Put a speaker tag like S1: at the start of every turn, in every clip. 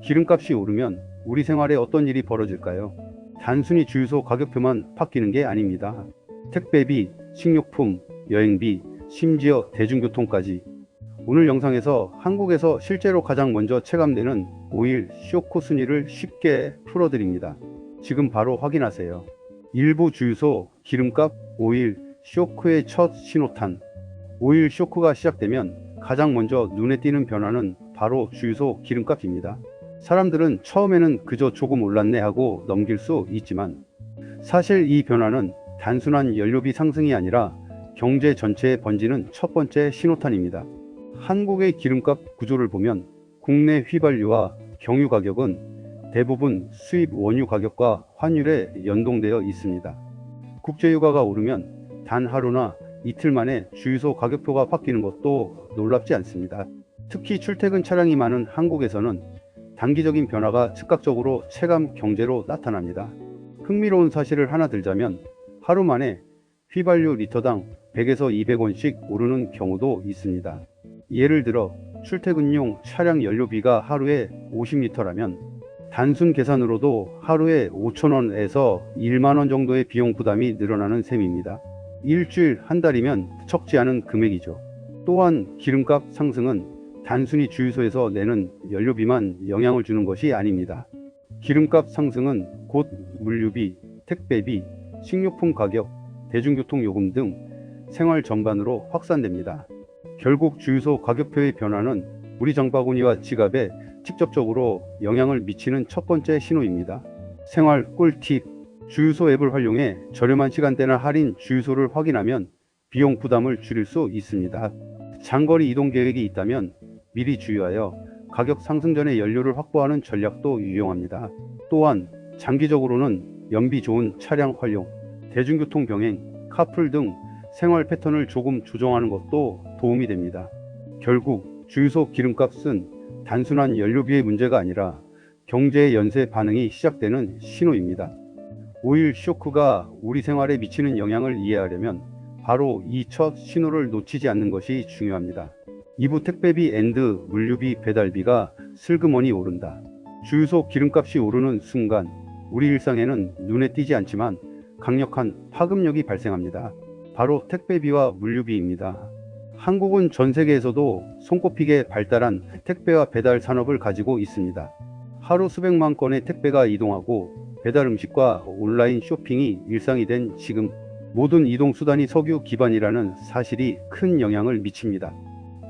S1: 기름값이 오르면 우리 생활에 어떤 일이 벌어질까요? 단순히 주유소 가격표만 바뀌는 게 아닙니다. 택배비, 식료품, 여행비, 심지어 대중교통까지. 오늘 영상에서 한국에서 실제로 가장 먼저 체감되는 오일 쇼크 순위를 쉽게 풀어드립니다. 지금 바로 확인하세요. 일부 주유소 기름값 오일 쇼크의 첫 신호탄. 오일 쇼크가 시작되면 가장 먼저 눈에 띄는 변화는 바로 주유소 기름값입니다. 사람들은 처음에는 그저 조금 올랐네 하고 넘길 수 있지만, 사실 이 변화는 단순한 연료비 상승이 아니라 경제 전체에 번지는 첫 번째 신호탄입니다. 한국의 기름값 구조를 보면 국내 휘발유와 경유 가격은 대부분 수입 원유 가격과 환율에 연동되어 있습니다. 국제유가가 오르면 단 하루나 이틀 만에 주유소 가격표가 바뀌는 것도 놀랍지 않습니다. 특히 출퇴근 차량이 많은 한국에서는 단기적인 변화가 즉각적으로 체감 경제로 나타납니다. 흥미로운 사실을 하나 들자면 하루 만에 휘발유 리터당 100에서 200원씩 오르는 경우도 있습니다. 예를 들어 출퇴근용 차량 연료비가 하루에 50리터라면 단순 계산으로도 하루에 5,000원에서 1만원 정도의 비용 부담이 늘어나는 셈입니다. 일주일, 한 달이면 적지 않은 금액이죠. 또한 기름값 상승은 단순히 주유소에서 내는 연료비만 영향을 주는 것이 아닙니다. 기름값 상승은 곧 물류비, 택배비, 식료품 가격, 대중교통 요금 등 생활 전반으로 확산됩니다. 결국 주유소 가격표의 변화는 우리 장바구니와 지갑에 직접적으로 영향을 미치는 첫 번째 신호입니다. 생활 꿀팁. 주유소 앱을 활용해 저렴한 시간대나 할인 주유소를 확인하면 비용 부담을 줄일 수 있습니다. 장거리 이동 계획이 있다면 미리 주유하여 가격 상승 전에 연료를 확보하는 전략도 유용합니다. 또한 장기적으로는 연비 좋은 차량 활용, 대중교통 병행, 카풀 등 생활 패턴을 조금 조정하는 것도 도움이 됩니다. 결국 주유소 기름값은 단순한 연료비의 문제가 아니라 경제의 연쇄 반응이 시작되는 신호입니다. 오일 쇼크가 우리 생활에 미치는 영향을 이해하려면 바로 이 첫 신호를 놓치지 않는 것이 중요합니다. 2부 택배비 앤드 물류비 배달비가 슬그머니 오른다. 주유소 기름값이 오르는 순간 우리 일상에는 눈에 띄지 않지만 강력한 파급력이 발생합니다. 바로 택배비와 물류비입니다. 한국은 전 세계에서도 손꼽히게 발달한 택배와 배달 산업을 가지고 있습니다. 하루 수백만 건의 택배가 이동하고 배달 음식과 온라인 쇼핑이 일상이 된 지금, 모든 이동 수단이 석유 기반이라는 사실이 큰 영향을 미칩니다.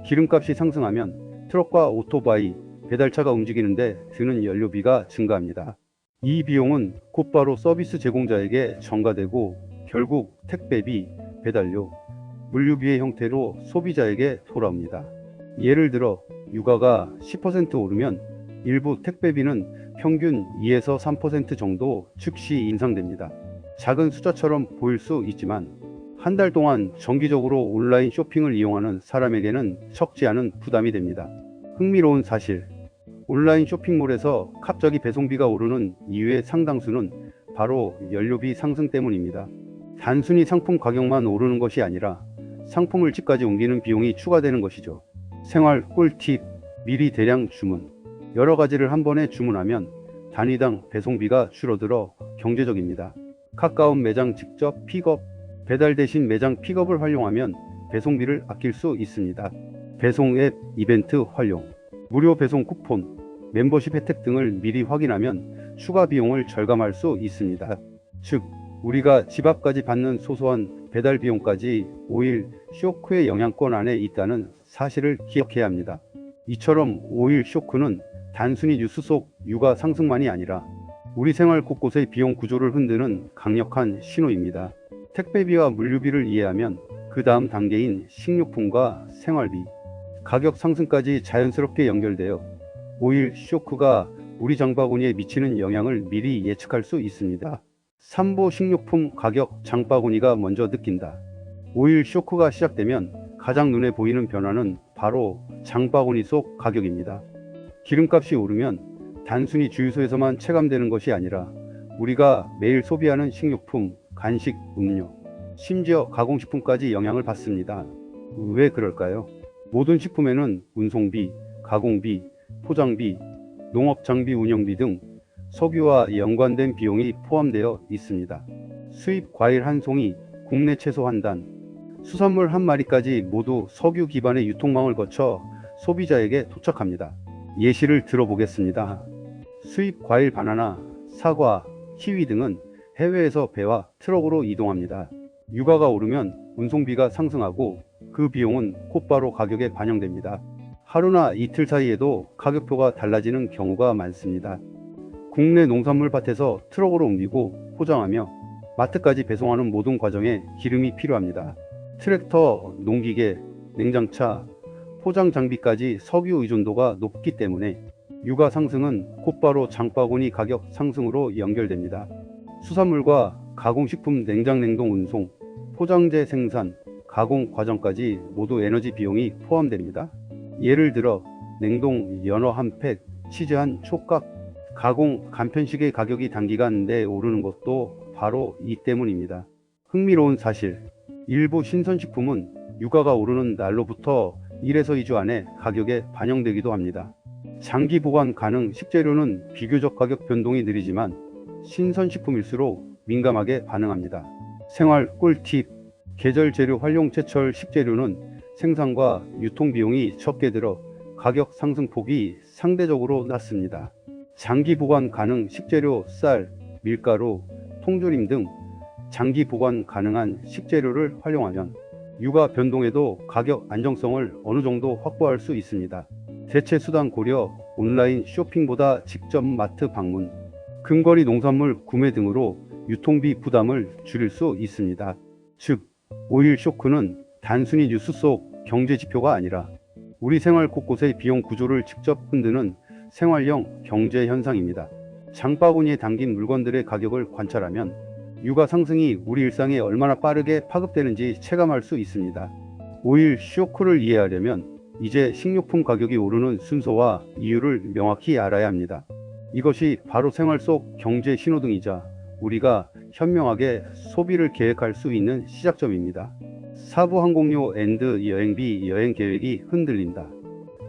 S1: 기름값이 상승하면 트럭과 오토바이, 배달차가 움직이는데 드는 연료비가 증가합니다. 이 비용은 곧바로 서비스 제공자에게 전가되고 결국 택배비, 배달료, 물류비의 형태로 소비자에게 돌아옵니다. 예를 들어 유가가 10% 오르면 일부 택배비는 평균 2에서 3% 정도 즉시 인상됩니다. 작은 숫자처럼 보일 수 있지만 한 달 동안 정기적으로 온라인 쇼핑을 이용하는 사람에게는 적지 않은 부담이 됩니다. 흥미로운 사실. 온라인 쇼핑몰에서 갑자기 배송비가 오르는 이유의 상당수는 바로 연료비 상승 때문입니다. 단순히 상품 가격만 오르는 것이 아니라 상품을 집까지 옮기는 비용이 추가되는 것이죠. 생활 꿀팁. 미리 대량 주문. 여러 가지를 한 번에 주문하면 단위당 배송비가 줄어들어 경제적입니다. 가까운 매장 직접 픽업, 배달 대신 매장 픽업을 활용하면 배송비를 아낄 수 있습니다. 배송 앱 이벤트 활용, 무료 배송 쿠폰, 멤버십 혜택 등을 미리 확인하면 추가 비용을 절감할 수 있습니다. 즉, 우리가 집 앞까지 받는 소소한 배달 비용까지 오일 쇼크의 영향권 안에 있다는 사실을 기억해야 합니다. 이처럼 오일 쇼크는 단순히 뉴스 속 유가 상승만이 아니라 우리 생활 곳곳의 비용 구조를 흔드는 강력한 신호입니다. 택배비와 물류비를 이해하면 그 다음 단계인 식료품과 생활비, 가격 상승까지 자연스럽게 연결되어 오일 쇼크가 우리 장바구니에 미치는 영향을 미리 예측할 수 있습니다. 3부 식료품 가격 장바구니가 먼저 느낀다. 오일 쇼크가 시작되면 가장 눈에 보이는 변화는 바로 장바구니 속 가격입니다. 기름값이 오르면 단순히 주유소에서만 체감되는 것이 아니라 우리가 매일 소비하는 식료품, 간식, 음료, 심지어 가공식품까지 영향을 받습니다. 왜 그럴까요? 모든 식품에는 운송비, 가공비, 포장비, 농업 장비 운영비 등 석유와 연관된 비용이 포함되어 있습니다. 수입 과일 한 송이, 국내 채소 한 단, 수산물 한 마리까지 모두 석유 기반의 유통망을 거쳐 소비자에게 도착합니다. 예시를 들어보겠습니다. 수입 과일 바나나, 사과, 키위 등은 해외에서 배와 트럭으로 이동합니다. 유가가 오르면 운송비가 상승하고 그 비용은 곧바로 가격에 반영됩니다. 하루나 이틀 사이에도 가격표가 달라지는 경우가 많습니다. 국내 농산물 밭에서 트럭으로 옮기고 포장하며 마트까지 배송하는 모든 과정에 기름이 필요합니다. 트랙터, 농기계, 냉장차, 포장 장비까지 석유 의존도가 높기 때문에 유가 상승은 곧바로 장바구니 가격 상승으로 연결됩니다. 수산물과 가공식품 냉장 냉동 운송, 포장재 생산, 가공 과정까지 모두 에너지 비용이 포함됩니다. 예를 들어 냉동 연어 한 팩, 치즈 한 촉각, 가공 간편식의 가격이 단기간 내에 오르는 것도 바로 이 때문입니다. 흥미로운 사실, 일부 신선식품은 유가가 오르는 날로부터 1에서 2주 안에 가격에 반영되기도 합니다. 장기 보관 가능 식재료는 비교적 가격 변동이 느리지만 신선식품일수록 민감하게 반응합니다. 생활 꿀팁, 계절 재료 활용 제철 식재료는 생산과 유통 비용이 적게 들어 가격 상승폭이 상대적으로 낮습니다. 장기 보관 가능 식재료 쌀, 밀가루, 통조림 등 장기 보관 가능한 식재료를 활용하면 유가 변동에도 가격 안정성을 어느 정도 확보할 수 있습니다. 대체 수단 고려, 온라인 쇼핑보다 직접 마트 방문, 근거리 농산물 구매 등으로 유통비 부담을 줄일 수 있습니다. 즉, 오일 쇼크는 단순히 뉴스 속 경제 지표가 아니라 우리 생활 곳곳의 비용 구조를 직접 흔드는 생활형 경제 현상입니다. 장바구니에 담긴 물건들의 가격을 관찰하면 유가 상승이 우리 일상에 얼마나 빠르게 파급되는지 체감할 수 있습니다. 오일 쇼크를 이해하려면 이제 식료품 가격이 오르는 순서와 이유를 명확히 알아야 합니다. 이것이 바로 생활 속 경제 신호등이자 우리가 현명하게 소비를 계획할 수 있는 시작점입니다. 사부 항공료 앤드 여행비 여행 계획이 흔들린다.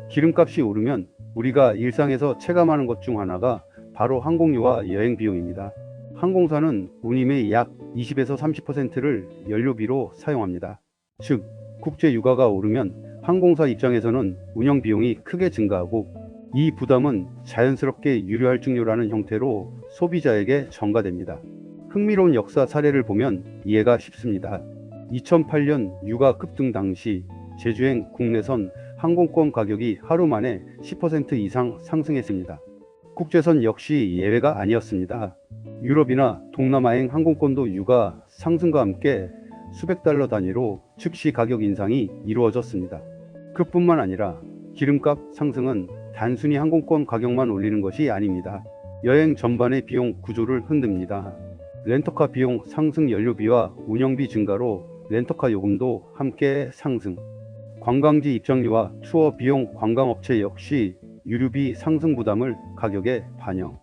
S1: 기름값이 오르면 우리가 일상에서 체감하는 것 중 하나가 바로 항공료와 여행 비용입니다. 항공사는 운임의 약 20에서 30%를 연료비로 사용합니다. 즉, 국제 유가가 오르면 항공사 입장에서는 운영 비용이 크게 증가하고 이 부담은 자연스럽게 유료할증료라는 형태로 소비자에게 전가됩니다. 흥미로운 역사 사례를 보면 이해가 쉽습니다. 2008년 유가 급등 당시 제주행 국내선 항공권 가격이 하루 만에 10% 이상 상승했습니다. 국제선 역시 예외가 아니었습니다. 유럽이나 동남아행 항공권도 유가 상승과 함께 수백 달러 단위로 즉시 가격 인상이 이루어졌습니다. 그뿐만 아니라 기름값 상승은 단순히 항공권 가격만 올리는 것이 아닙니다. 여행 전반의 비용 구조를 흔듭니다. 렌터카 비용 상승, 연료비와 운영비 증가로 렌터카 요금도 함께 상승. 관광지 입장료와 투어 비용, 관광업체 역시 유류비 상승 부담을 가격에 반영.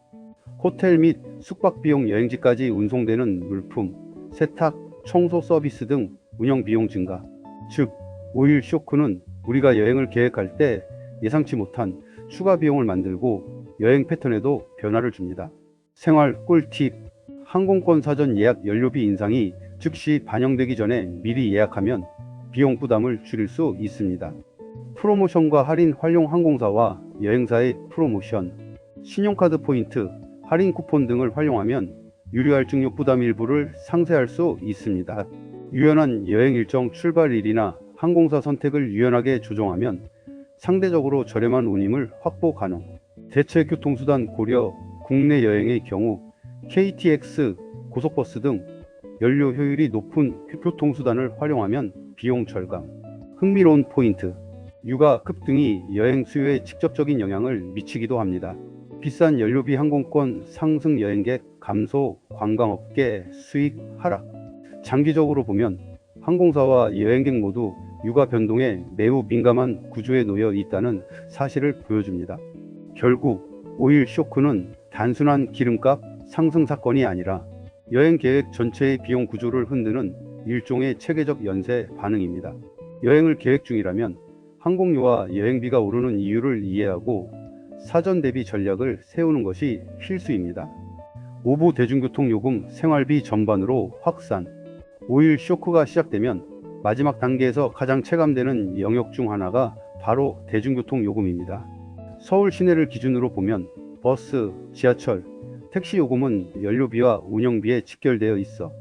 S1: 호텔 및 숙박 비용, 여행지까지 운송되는 물품, 세탁, 청소 서비스 등 운영 비용 증가. 즉, 오일 쇼크는 우리가 여행을 계획할 때 예상치 못한 추가 비용을 만들고 여행 패턴에도 변화를 줍니다. 생활 꿀팁, 항공권 사전 예약 연료비 인상이 즉시 반영되기 전에 미리 예약하면 비용 부담을 줄일 수 있습니다. 프로모션과 할인 활용, 항공사와 여행사의 프로모션, 신용카드 포인트, 할인 쿠폰 등을 활용하면 유료할증료 부담 일부를 상쇄할 수 있습니다. 유연한 여행 일정, 출발일이나 항공사 선택을 유연하게 조정하면 상대적으로 저렴한 운임을 확보 가능. 대체 교통수단 고려, 국내 여행의 경우 KTX, 고속버스 등 연료 효율이 높은 교통수단을 활용하면 비용 절감. 흥미로운 포인트, 유가 급등이 여행 수요에 직접적인 영향을 미치기도 합니다. 비싼 연료비, 항공권 상승, 여행객 감소, 관광업계 수익 하락. 장기적으로 보면 항공사와 여행객 모두 유가 변동에 매우 민감한 구조에 놓여 있다는 사실을 보여줍니다. 결국 오일 쇼크는 단순한 기름값 상승 사건이 아니라 여행 계획 전체의 비용 구조를 흔드는 일종의 체계적 연쇄 반응입니다. 여행을 계획 중이라면 항공료와 여행비가 오르는 이유를 이해하고 사전 대비 전략을 세우는 것이 필수입니다. 오보 대중교통 요금 생활비 전반으로 확산. 5일 쇼크가 시작되면 마지막 단계에서 가장 체감되는 영역 중 하나가 바로 대중교통 요금입니다. 서울 시내를 기준으로 보면 버스, 지하철, 택시 요금은 연료비와 운영비에 직결되어 있어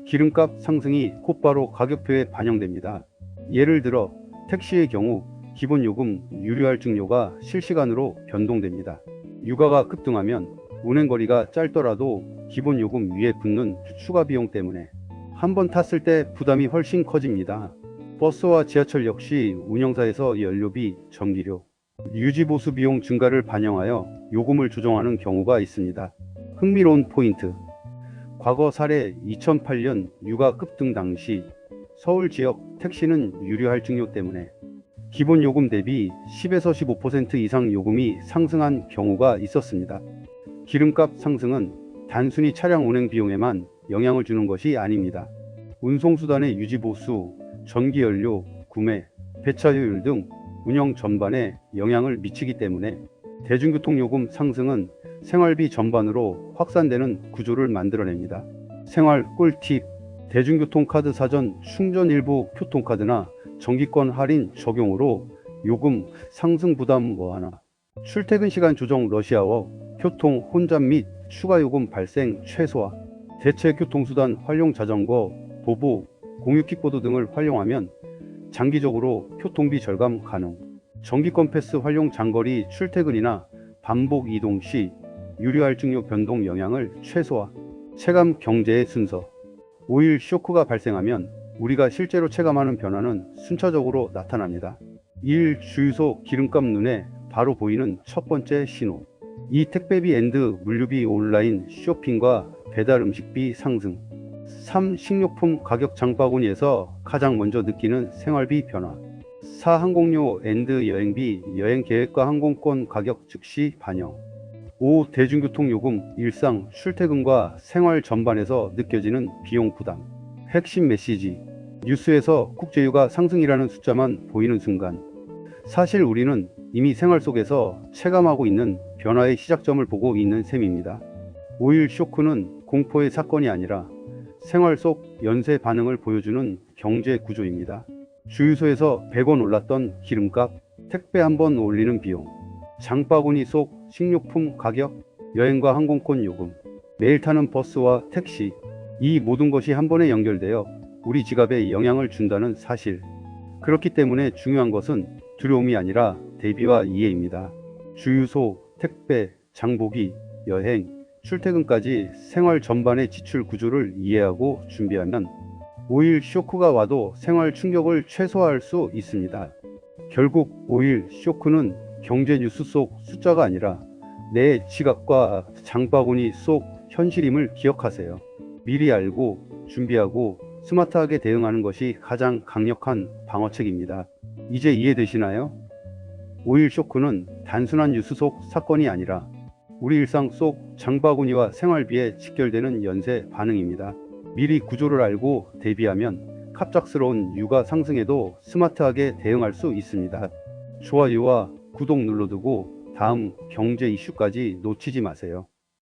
S1: 기름값 상승이 곧바로 가격표에 반영됩니다. 예를 들어 택시의 경우 기본 요금 유료할증료가 실시간으로 변동됩니다. 유가가 급등하면 운행거리가 짧더라도 기본 요금 위에 붙는 추가 비용 때문에 한 번 탔을 때 부담이 훨씬 커집니다. 버스와 지하철 역시 운영사에서 연료비, 전기료, 유지보수 비용 증가를 반영하여 요금을 조정하는 경우가 있습니다. 흥미로운 포인트. 과거 사례 2008년 유가 급등 당시 서울 지역 택시는 유료할증료 때문에 기본 요금 대비 10에서 15% 이상 요금이 상승한 경우가 있었습니다. 기름값 상승은 단순히 차량 운행 비용에만 영향을 주는 것이 아닙니다. 운송수단의 유지보수, 전기연료, 구매, 배차효율 등 운영 전반에 영향을 미치기 때문에 대중교통요금 상승은 생활비 전반으로 확산되는 구조를 만들어냅니다. 생활 꿀팁. 대중교통카드 사전 충전 일부 교통카드나 정기권 할인 적용으로 요금 상승 부담 완화. 출퇴근 시간 조정 러시아워, 교통 혼잡 및 추가 요금 발생 최소화. 대체 교통수단 활용 자전거, 도보, 공유 킥보드 등을 활용하면 장기적으로 교통비 절감 가능. 정기권 패스 활용 장거리 출퇴근이나 반복 이동 시 유료할증료 변동 영향을 최소화. 체감 경제의 순서. 5일 쇼크가 발생하면 우리가 실제로 체감하는 변화는 순차적으로 나타납니다. 1. 주유소 기름값 눈에 바로 보이는 첫 번째 신호. 2. 택배비 앤드 물류비 온라인 쇼핑과 배달 음식비 상승. 3. 식료품 가격 장바구니에서 가장 먼저 느끼는 생활비 변화. 4. 항공료 앤드 여행비 여행 계획과 항공권 가격 즉시 반영. 5. 대중교통요금 일상 출퇴근과 생활 전반에서 느껴지는 비용 부담. 핵심 메시지. 뉴스에서 국제유가 상승이라는 숫자만 보이는 순간 사실 우리는 이미 생활 속에서 체감하고 있는 변화의 시작점을 보고 있는 셈입니다. 5일 쇼크는 공포의 사건이 아니라 생활 속 연쇄 반응을 보여주는 경제 구조입니다. 주유소에서 100원 올랐던 기름값, 택배 한 번 올리는 비용, 장바구니 속 식료품 가격, 여행과 항공권 요금, 매일 타는 버스와 택시, 이 모든 것이 한 번에 연결되어 우리 지갑에 영향을 준다는 사실. 그렇기 때문에 중요한 것은 두려움이 아니라 대비와 이해입니다. 주유소, 택배, 장보기, 여행, 출퇴근까지 생활 전반의 지출 구조를 이해하고 준비하면 5일 쇼크가 와도 생활 충격을 최소화할 수 있습니다. 결국 5일 쇼크는 경제 뉴스 속 숫자가 아니라 내 지갑과 장바구니 속 현실임을 기억하세요. 미리 알고 준비하고 스마트하게 대응하는 것이 가장 강력한 방어책입니다. 이제 이해되시나요? 5일 쇼크는 단순한 뉴스 속 사건이 아니라 우리 일상 속 장바구니와 생활비에 직결되는 연쇄 반응입니다. 미리 구조를 알고 대비하면 갑작스러운 유가 상승에도 스마트하게 대응할 수 있습니다. 좋아요와 구독 눌러두고 다음 경제 이슈까지 놓치지 마세요.